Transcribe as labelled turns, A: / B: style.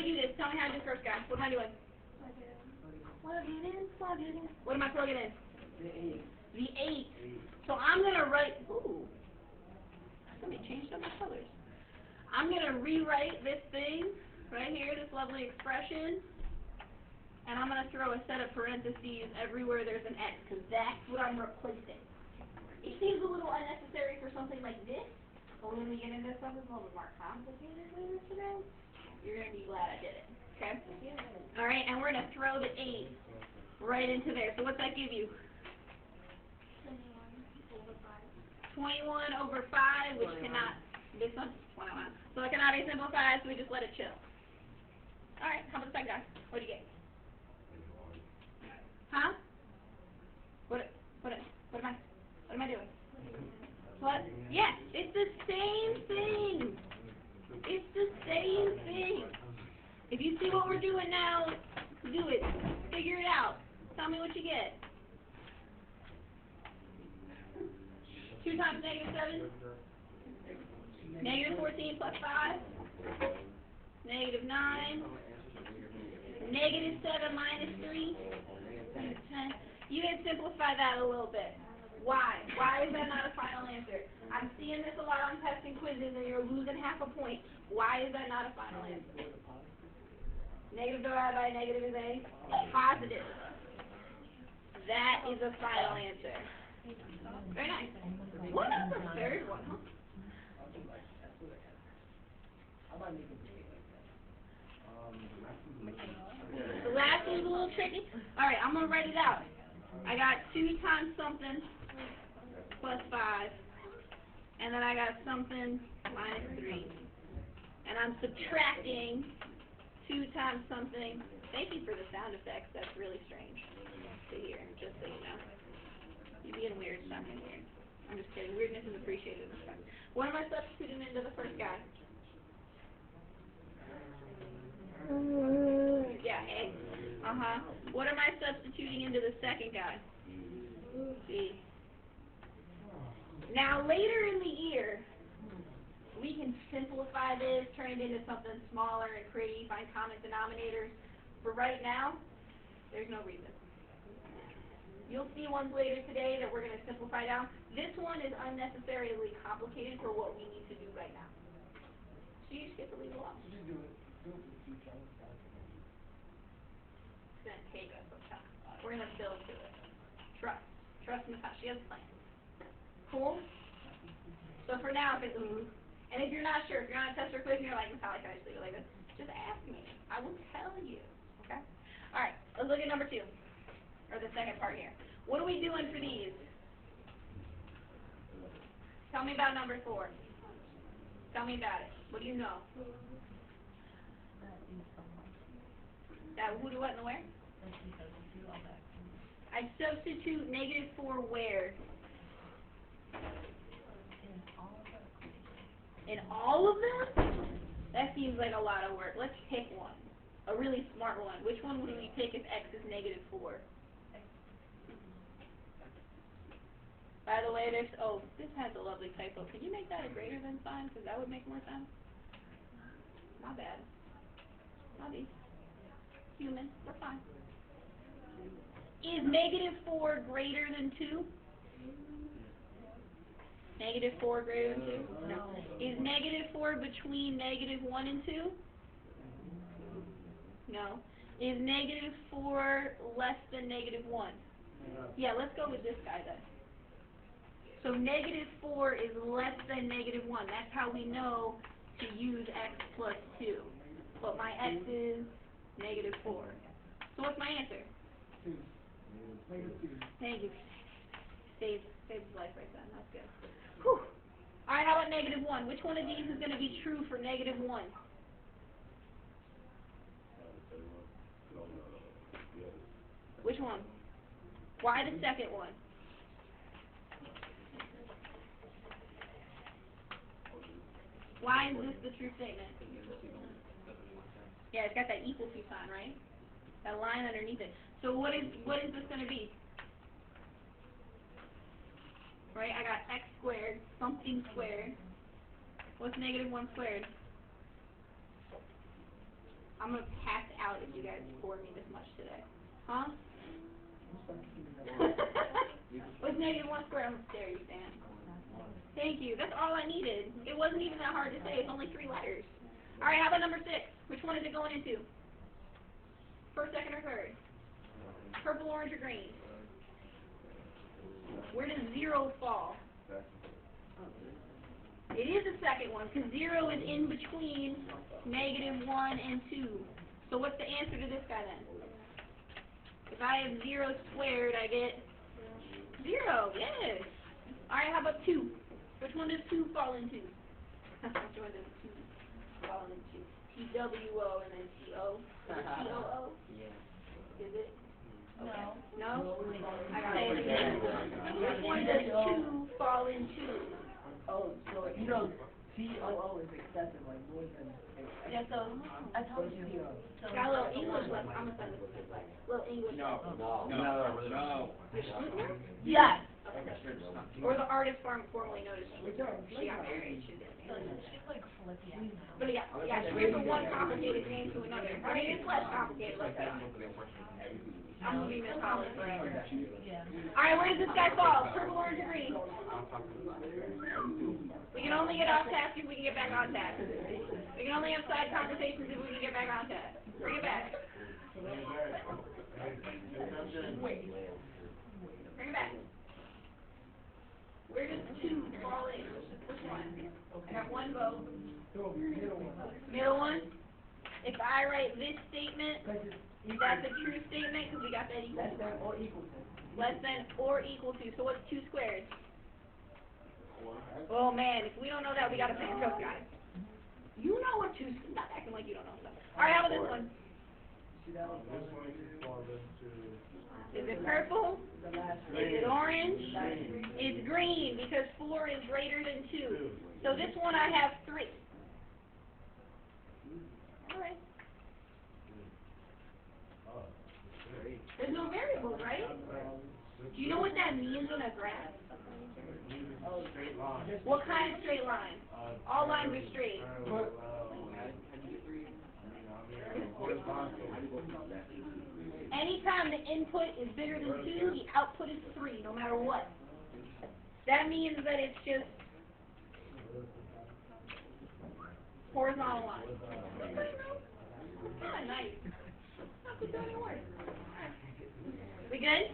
A: we do this? Tell me how to do first, guys. What am I doing? Plug it in, plug it in. What am I plugging in? The 8. So I'm going to write, ooh, somebody changed up my colors. I'm going to rewrite this thing right here, this lovely expression, and I'm going to throw a set of parentheses everywhere there's an X, because that's what I'm replacing. It seems a little unnecessary for something like this, but when we get into something a little bit more complicated later today, you're going to be glad I did it. Okay? All right, and we're going to throw the 8 right into there. So what's that give you? 21 over 5, which cannot, this one, 21. So it cannot be simplified, so we just let it chill. All right, how about the second guy? What do you get? Huh? What am I doing? What? Yes, it's the same thing. It's the same thing. If you see what we're doing now, do it. Figure it out. Tell me what you get. 2 times -7? -14 plus 5? -9? -7 minus 3? 10. You can simplify that a little bit. Why? Why is that not a final answer? I'm seeing this a lot on tests and quizzes, and you're losing half a point. Why is that not a final answer? Negative divided by negative is a positive. That is a final answer. Very nice. What is the third one? Huh? The last one's a little tricky. All right, I'm going to write it out. I got 2 times something plus 5. And then I got something minus 3. And I'm subtracting 2 times something. Thank you for the sound effects. That's really strange to hear, just so you know. You're being weird. Stop being weird. I'm just kidding. Weirdness is appreciated in this class. What am I substituting into the first guy? Yeah, A. What am I substituting into the second guy? B. Now, later in the year, we can simplify this, turn it into something smaller, and create find common denominators. For right now, there's no reason. You'll see ones later today that we're going to simplify down. This one is unnecessarily complicated for what we need to do right now. So you just get to leave it alone. It's going to take us some time. We're going to build to it. Trust. Trust in Natasha. She has a plan. Cool? So for now, if it's and if you're not sure, if you're on a test or quiz and you're like, Natalia, can I just leave it like this? Just ask me. I will tell you. Okay? All right. Let's look at number 2. Or the second part here. What are we doing for these? Tell me about number 4. Tell me about it. What do you know? That who, what, and where? I substitute -4 where? In all of them? That seems like a lot of work. Let's pick one. A really smart one. Which one would we pick if x is -4? By the way, this has a lovely typo. Can you make that a greater than sign? Because that would make more sense. My bad. Not me. Human. We're fine. Is -4 greater than 2? -4 greater than 2? No. Is -4 between -1 and 2? No. Is -4 less than -1? Yeah, let's go with this guy then. So -4 is less than -1. That's how we know to use x plus 2. But my x is -4. So what's my answer?
B: 2.
A: Thank you. Saved his life right then. That's good. Whew. All right, how about -1? Which one of these is going to be true for -1? Which one? Why the second one? Why is this the true statement? Yeah, it's got that equal to sign, right? That line underneath it. So what is this going to be? Right, I got x squared, something squared. What's -1 squared? I'm gonna pass out if you guys bore me this much today. Huh? What's negative 1 squared? I'm gonna stare at you, Stan. Thank you. That's all I needed. It wasn't even that hard to say. It's only 3 letters. All right, how about number 6? Which one is it going into? First, second, or third? Purple, orange, or green? Where does 0 fall? It is the second one, because 0 is in between negative 1 and 2. So what's the answer to this guy then? If I have 0 squared, I get 0. Yes. All right, how about 2? Which one does 2 fall into? Which one does 2 fall into? T-W-O and then T-O? Is it T-O-O? Yeah. Is it? Okay. No? I got it again. Which one does 2 fall into?
B: Oh, so you know, T-O-O is excessive, like more than excessive.
C: Yeah, so I told you. So
A: Got a little English left. I'm gonna send this to like little English.
D: No.
C: Yes.
A: Or the artist formerly known as she got married. She did.
C: So she's like flipping.
A: But yeah, she went from one complicated name to another. I mean, it's less complicated. Let's say. I'm gonna be Miss Holland forever.
C: Yeah.
A: All right, where does this guy fall? Purple, orange, or green? We can only get off task if we can get back on task. We can only have side conversations if we can get back on task. Bring it back. Bring it back. Where does 2 fall in? Which one? I got 1 vote. Middle one? If I write this statement, that's a true statement because we got that equal to. Less than or equal to. So what's 2 squared? Oh man, if we don't know that, we gotta plan trust, guys. You know what 2 squared. Stop acting like you don't know stuff. Alright, how about this one? Is it purple? Is it orange? It's green because 4 is greater than 2. So this one I have 3. Alright. There's no variables, right? Do you know what that means in a graph? What kind of straight line? All lines are straight. Anytime the input is bigger than 2, the output is 3, no matter what. That means that it's just horizontal line. Kind of nice. Not good going to work. We good?